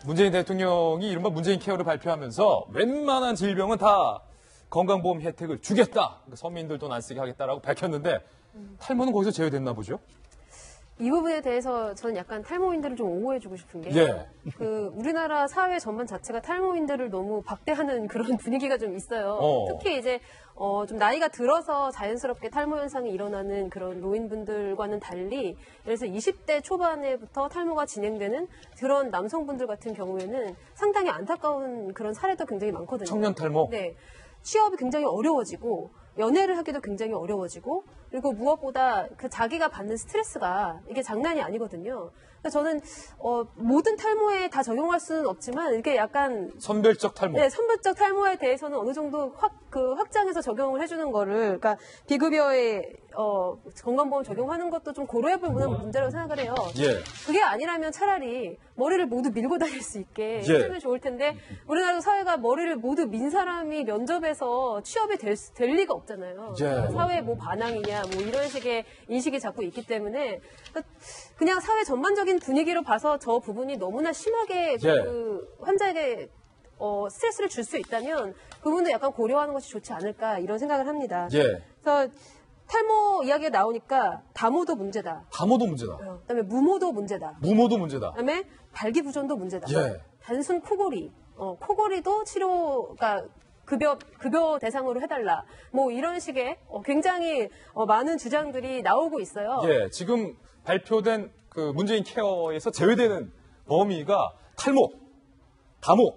문재인 대통령이 이른바 문재인 케어를 발표하면서 웬만한 질병은 다 건강보험 혜택을 주겠다. 그러니까 서민들 돈 안 쓰게 하겠다라고 밝혔는데 탈모는 거기서 제외됐나 보죠? 이 부분에 대해서 저는 약간 탈모인들을 좀 옹호해주고 싶은 게, 예. 우리나라 사회 전반 자체가 탈모인들을 너무 박대하는 그런 분위기가 좀 있어요. 특히 이제, 좀 나이가 들어서 자연스럽게 탈모 현상이 일어나는 그런 노인분들과는 달리, 예를 들어서 20대 초반에부터 탈모가 진행되는 그런 남성분들 같은 경우에는 상당히 안타까운 그런 사례도 굉장히 많거든요. 청년 탈모? 네. 취업이 굉장히 어려워지고, 연애를 하기도 굉장히 어려워지고, 그리고 무엇보다 그 자기가 받는 스트레스가 이게 장난이 아니거든요. 그래서 저는 모든 탈모에 다 적용할 수는 없지만 이게 약간 선별적 탈모. 네, 선별적 탈모에 대해서는 어느 정도 확장해서 적용을 해주는 거를, 그러니까 비급여에 건강보험 적용하는 것도 좀 고려해볼 문제라고 생각을 해요. 예. 그게 아니라면 차라리 머리를 모두 밀고 다닐 수 있게 예. 해주면 좋을 텐데, 우리나라 사회가 머리를 모두 민 사람이 면접에서 취업이 될 리가 없잖아요. 예. 사회의 뭐 반항이냐 뭐 이런 식의 인식이 자꾸 있기 때문에 그냥 사회 전반적인 분위기로 봐서 저 부분이 너무나 심하게 그 환자에게 스트레스를 줄 수 있다면 그 부분도 약간 고려하는 것이 좋지 않을까 이런 생각을 합니다. 예. 그래서 탈모 이야기가 나오니까 다모도 문제다. 다모도 문제다. 그다음에 무모도 문제다. 무모도 문제다. 그다음에 발기부전도 문제다. 예. 단순 코골이, 코골이도 치료가 급여 대상으로 해달라. 뭐 이런 식의 굉장히 많은 주장들이 나오고 있어요. 예. 지금 발표된 그 문재인 케어에서 제외되는 범위가 탈모, 다모,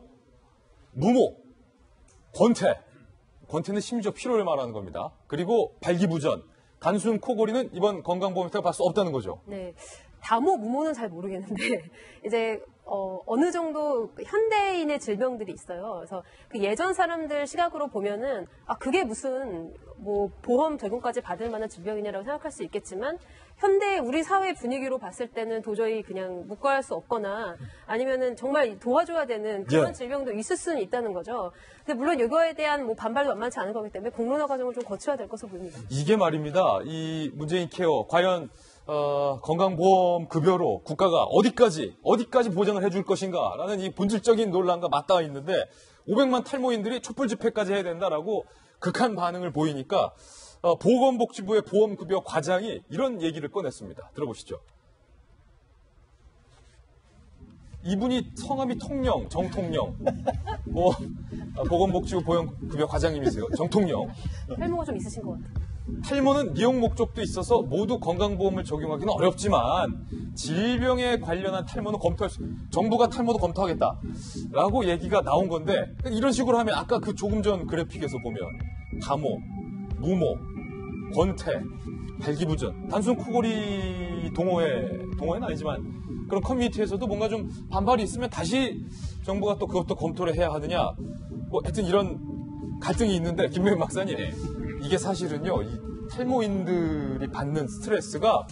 무모, 권태. 권태는 심지어 피로를 말하는 겁니다. 그리고 발기부전, 단순 코골이는 이번 건강보험 혜택을 받을 수 없다는 거죠. 네. 다모, 무모는 잘 모르겠는데, 이제, 어느 정도 현대인의 질병들이 있어요. 그래서 그 예전 사람들 시각으로 보면은, 그게 무슨, 뭐, 보험 적용까지 받을 만한 질병이냐라고 생각할 수 있겠지만, 현대 우리 사회 분위기로 봤을 때는 도저히 그냥 묵과할 수 없거나, 아니면은 정말 도와줘야 되는 그런 질병도 있을 수는 있다는 거죠. 근데 물론 이거에 대한 뭐 반발도 만만치 않은 거기 때문에 공론화 과정을 좀 거쳐야 될 것으로 보입니다. 이게 말입니다. 이 문재인 케어, 과연, 건강보험 급여로 국가가 어디까지 보장을 해줄 것인가라는 이 본질적인 논란과 맞닿아 있는데 500만 탈모인들이 촛불 집회까지 해야 된다라고 극한 반응을 보이니까 보건복지부의 보험급여 과장이 이런 얘기를 꺼냈습니다. 들어보시죠. 이분이 성함이 통령, 정통령. 보건복지부 보험급여 과장님이세요. 정통령. 탈모가 좀 있으신 것 같아요. 탈모는 미용 목적도 있어서 모두 건강보험을 적용하기는 어렵지만 질병에 관련한 탈모는 정부가 탈모도 검토하겠다라고 얘기가 나온 건데 이런 식으로 하면 아까 그 조금 전 그래픽에서 보면 다모, 무모, 권태, 발기부전, 단순 코골이 동호회는 아니지만 그런 커뮤니티에서도 뭔가 좀 반발이 있으면 다시 정부가 또 그것도 검토를 해야 하느냐 뭐 하여튼 이런 갈등이 있는데 김명현 박사님 이게 사실은요, 이 탈모인들이 받는 스트레스가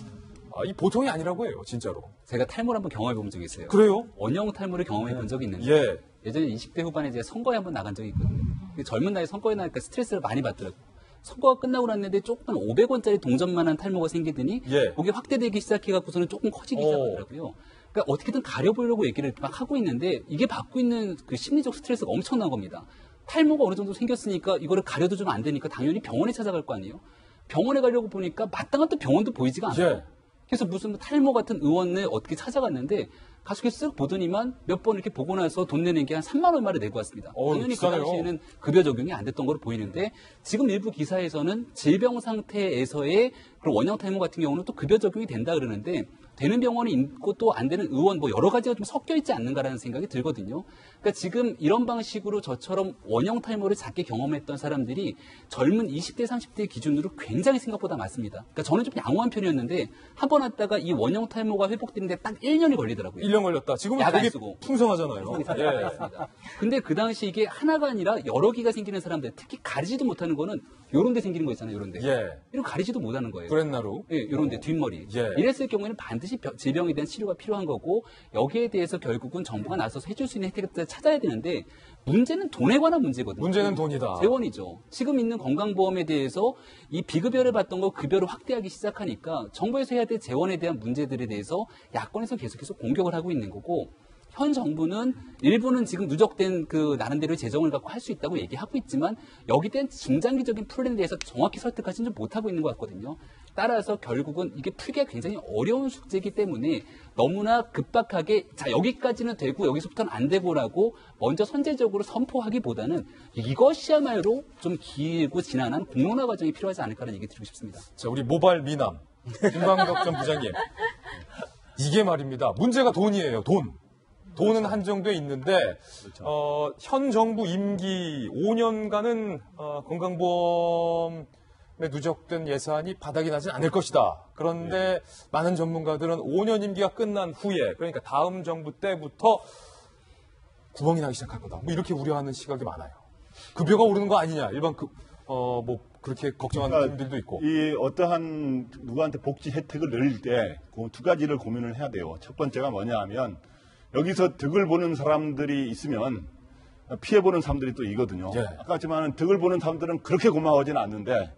이 보통이 아니라고 해요, 진짜로. 제가 탈모를 한번 경험해 본 적이 있어요. 그래요? 원형 탈모를 경험해 본 적이 있는데 예. 예전에 20대 후반에 제가 선거에 한번 나간 적이 있거든요. 젊은 나이에 선거에 나니까 스트레스를 많이 받더라고요. 선거가 끝나고 났는데 조금 500원짜리 동전만한 탈모가 생기더니 그게 확대되기 시작해갖고서는 조금 커지기 시작하더라고요. 그러니까 어떻게든 가려보려고 얘기를 막 하고 있는데 이게 받고 있는 그 심리적 스트레스가 엄청난 겁니다. 탈모가 어느 정도 생겼으니까 이거를 가려도 좀 안 되니까 당연히 병원에 찾아갈 거 아니에요. 병원에 가려고 보니까 마땅한 또 병원도 보이지가 않아요. 그래서 무슨 탈모 같은 의원을 어떻게 찾아갔는데 가서 쓱 보더니만 몇 번 이렇게 보고 나서 돈 내는 게 한 3만 얼마를 내고 왔습니다. 당연히 비싸네요. 그 당시에는 급여 적용이 안 됐던 걸로 보이는데 지금 일부 기사에서는 질병 상태에서의 그런 원형 탈모 같은 경우는 또 급여 적용이 된다 그러는데 되는 병원이 있고 또 안 되는 의원 뭐 여러 가지가 좀 섞여 있지 않는가라는 생각이 들거든요. 그러니까 지금 이런 방식으로 저처럼 원형 탈모를 작게 경험했던 사람들이 젊은 20대, 30대 기준으로 굉장히 생각보다 많습니다. 그러니까 저는 좀 양호한 편이었는데 한 번 왔다가 이 원형 탈모가 회복되는데 딱 1년이 걸리더라고요. 1년 걸렸다. 지금은 되게 풍성하잖아요. 근데 그 당시 이게 하나가 아니라 여러 개가 생기는 사람들, 특히 가리지도 못하는 거는 요런 데 생기는 거 있잖아요. 요런 데. 이런 가리지도 못하는 거예요. 브렛나루. 요런 데 뒷머리. 이랬을 경우에는 반드시 질병에 대한 치료가 필요한 거고 여기에 대해서 결국은 정부가 나서서 해줄 수 있는 혜택을 찾아야 되는데 문제는 돈에 관한 문제거든요. 문제는 돈이다. 재원이죠. 지금 있는 건강보험에 대해서 이 비급여를 받던 거 급여를 확대하기 시작하니까 정부에서 해야 될 재원에 대한 문제들에 대해서 야권에서 계속해서 공격을 하고 있는 거고 현 정부는 일부는 지금 누적된 그 나름대로 재정을 갖고 할 수 있다고 얘기하고 있지만 여기 된 중장기적인 플랜에 대해서 정확히 설득하지는 못하고 있는 것 같거든요. 따라서 결국은 이게 풀기가 굉장히 어려운 숙제이기 때문에 너무나 급박하게 자 여기까지는 되고 여기서부터는 안 되고라고 먼저 선제적으로 선포하기보다는 이것이야말로 좀 길고 지난한 공론화 과정이 필요하지 않을까라는 얘기 드리고 싶습니다. 자, 우리 모발 미남 김광덕 전 부장님. 이게 말입니다. 문제가 돈이에요. 돈은 한정돼 있는데 현 정부 임기 5년간은 건강보험에 누적된 예산이 바닥이 나진 않을 것이다. 그런데 많은 전문가들은 5년 임기가 끝난 후에 그러니까 다음 정부 때부터 구멍이 나기 시작할 거다. 뭐 이렇게 우려하는 시각이 많아요. 급여가 오르는 거 아니냐. 일반 뭐 그렇게 걱정하는 분들도 있고. 이 어떠한 누구한테 복지 혜택을 늘릴 때 그 두 가지를 고민을 해야 돼요. 첫 번째가 뭐냐 하면 여기서 득을 보는 사람들이 있으면 피해 보는 사람들이 또 이거든요. 예. 아까 같지만 득을 보는 사람들은 그렇게 고마워하지는 않는데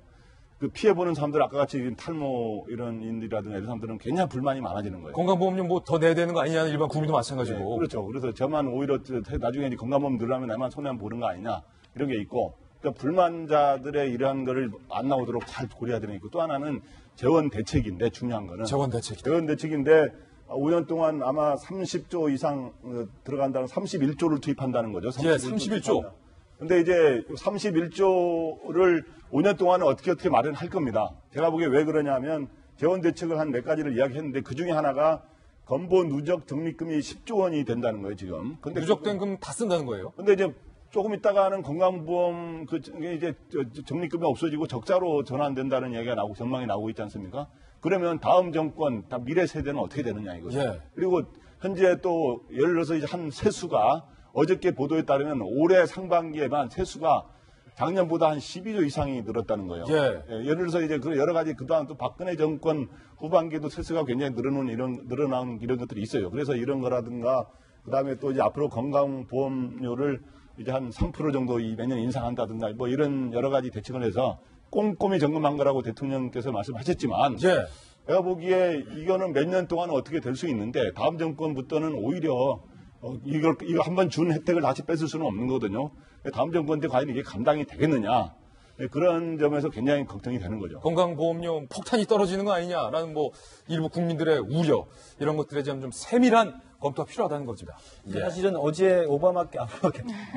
그 피해 보는 사람들 아까 같이 탈모 이런 인들이라든가 이런 사람들은 굉장히 불만이 많아지는 거예요. 건강보험료 뭐 더 내야 되는 거 아니냐는 일반 국민도 마찬가지고. 네, 그렇죠. 그래서 저만 오히려 나중에 이제 건강보험 늘려면 나만 손해만 보는 거 아니냐 이런 게 있고 그러니까 불만자들의 이러한 거를 안 나오도록 잘 고려해야 되는 게 있고 또 하나는 재원 대책인데 중요한 거는 재원 대책. 재원 대책인데 5년 동안 아마 30조 이상 들어간다는 31조를 투입한다는 거죠. 31조. 근데 이제 31조를 5년 동안은 어떻게 마련할 겁니다. 제가 보기에 왜 그러냐면 재원 대책을 한 몇 가지를 이야기했는데 그 중에 하나가 건보 누적 적립금이 10조 원이 된다는 거예요, 지금. 근데 누적된 금 다 쓴다는 거예요. 근데 이제 조금 있다가는 건강보험 이제 적립금이 없어지고 적자로 전환된다는 얘기가 나오고 전망이 나오고 있지 않습니까? 그러면 다음 정권, 다 미래 세대는 어떻게 되느냐 이거죠. 예. 그리고 현재 또 예를 들어서 이제 한 세수가 어저께 보도에 따르면 올해 상반기에만 세수가 작년보다 한 12조 이상이 늘었다는 거예요. 예. 예를 들어서 이제 그 여러 가지 그동안 또 박근혜 정권 후반기에도 세수가 굉장히 늘어나는 이런 것들이 있어요. 그래서 이런 거라든가 그다음에 또 이제 앞으로 건강보험료를 이제 한 3% 정도 매년 인상한다든가 뭐 이런 여러 가지 대책을 해서 꼼꼼히 점검한 거라고 대통령께서 말씀하셨지만 예. 내가 보기에 이거는 몇 년 동안은 어떻게 될 수 있는데 다음 정권부터는 오히려 이거 한번 준 혜택을 다시 뺏을 수는 없는 거거든요. 다음 정권 때 과연 이게 감당이 되겠느냐 그런 점에서 굉장히 걱정이 되는 거죠. 건강보험료 폭탄이 떨어지는 거 아니냐라는 뭐 일부 국민들의 우려 이런 것들에 대한 좀 세밀한 검토가 필요하다는 겁니다. 예. 사실은 어제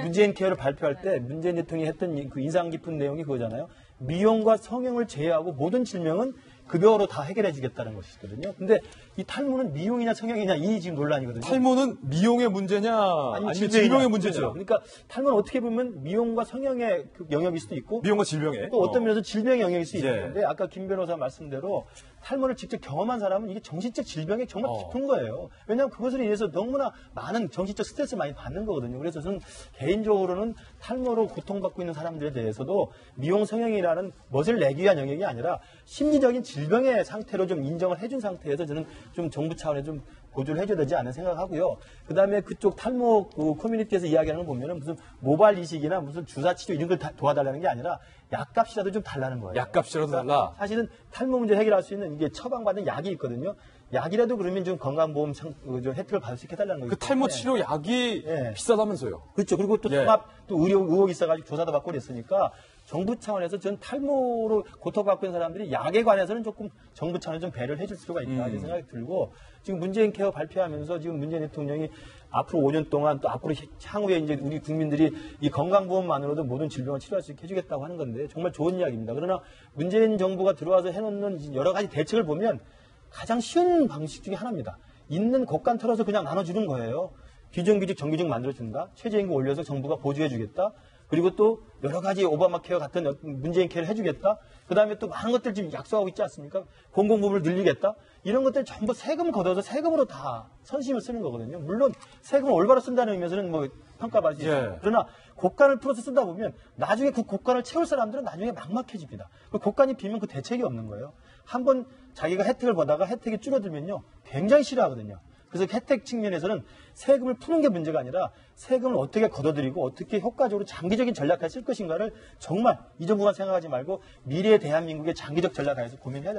문재인 케어를 발표할 때 문재인 대통령이 했던 그 인상 깊은 내용이 그거잖아요. 미용과 성형을 제외하고 모든 질병은 급여로 다 해결해 주겠다는 것이거든요. 근데 이 탈모는 미용이냐 성형이냐 이 지금 논란이거든요. 탈모는 미용의 문제냐 아니면 질병의 문제냐. 그렇죠. 그러니까 탈모는 어떻게 보면 미용과 성형의 그 영역일 수도 있고 미용과 질병의 또 어떤 면에서 질병의 영역일 수 예. 있는데 아까 김 변호사 말씀대로 탈모를 직접 경험한 사람은 이게 정신적 질병이 정말 깊은 거예요. 왜냐하면 그것으로 인해서 너무나 많은 정신적 스트레스를 많이 받는 거거든요. 그래서 저는 개인적으로는 탈모로 고통받고 있는 사람들에 대해서도 미용 성형이라는 멋을 내기 위한 영역이 아니라 심리적인 질병의 상태로 좀 인정을 해준 상태에서 저는 좀 정부 차원에 좀 보조를 해줘야 되지 않나 생각하고요. 그 다음에 그쪽 탈모 그 커뮤니티에서 이야기하는 거 보면은 무슨 모발 이식이나 무슨 주사 치료 이런 걸 도와달라는 게 아니라 약값이라도 좀 달라는 거예요. 약값이라도 달라. 사실은 탈모 문제 해결할 수 있는 이게 처방받는 약이 있거든요. 약이라도 그러면 좀 건강보험 혜택을 받을 수 있게 해달라는 거예요. 그 탈모 치료 약이 예. 비싸다면서요. 그렇죠. 그리고 또 예. 통합 또 의료 의혹이 있어가지고 조사도 받고 그랬으니까 정부 차원에서 전 탈모로 고통받고 있는 사람들이 약에 관해서는 조금 정부 차원에서 좀 배려를 해줄 필요가 있다 이런 생각이 들고 지금 문재인 케어 발표하면서 지금 문재인 대통령이 앞으로 5년 동안 또 앞으로 향후에 이제 우리 국민들이 이 건강보험만으로도 모든 질병을 치료할 수 있게 해주겠다고 하는 건데 정말 좋은 이야기입니다. 그러나 문재인 정부가 들어와서 해놓는 여러 가지 대책을 보면 가장 쉬운 방식 중에 하나입니다. 있는 곳간 털어서 그냥 나눠주는 거예요. 비정규직, 정규직 만들어준다. 최저임금 올려서 정부가 보조해주겠다. 그리고 또 여러 가지 오바마 케어 같은 문재인 케어를 해주겠다. 그 다음에 또 많은 것들 지금 약속하고 있지 않습니까? 공공부문을 늘리겠다. 이런 것들 전부 세금 걷어서 세금으로 다 선심을 쓰는 거거든요. 물론 세금을 올바로 쓴다는 의미에서는 뭐 평가받을 수 있어요. 예. 그러나 곳간을 풀어서 쓰다 보면 나중에 그 곳간을 채울 사람들은 나중에 막막해집니다. 그 곳간이 비면 그 대책이 없는 거예요. 한번 자기가 혜택을 받다가 혜택이 줄어들면요. 굉장히 싫어하거든요. 그래서 혜택 측면에서는 세금을 푸는 게 문제가 아니라 세금을 어떻게 걷어들이고 어떻게 효과적으로 장기적인 전략을 쓸 것인가를 정말 이 정부만 생각하지 말고 미래의 대한민국의 장기적 전략을 해서 고민해야 될 것 같아요.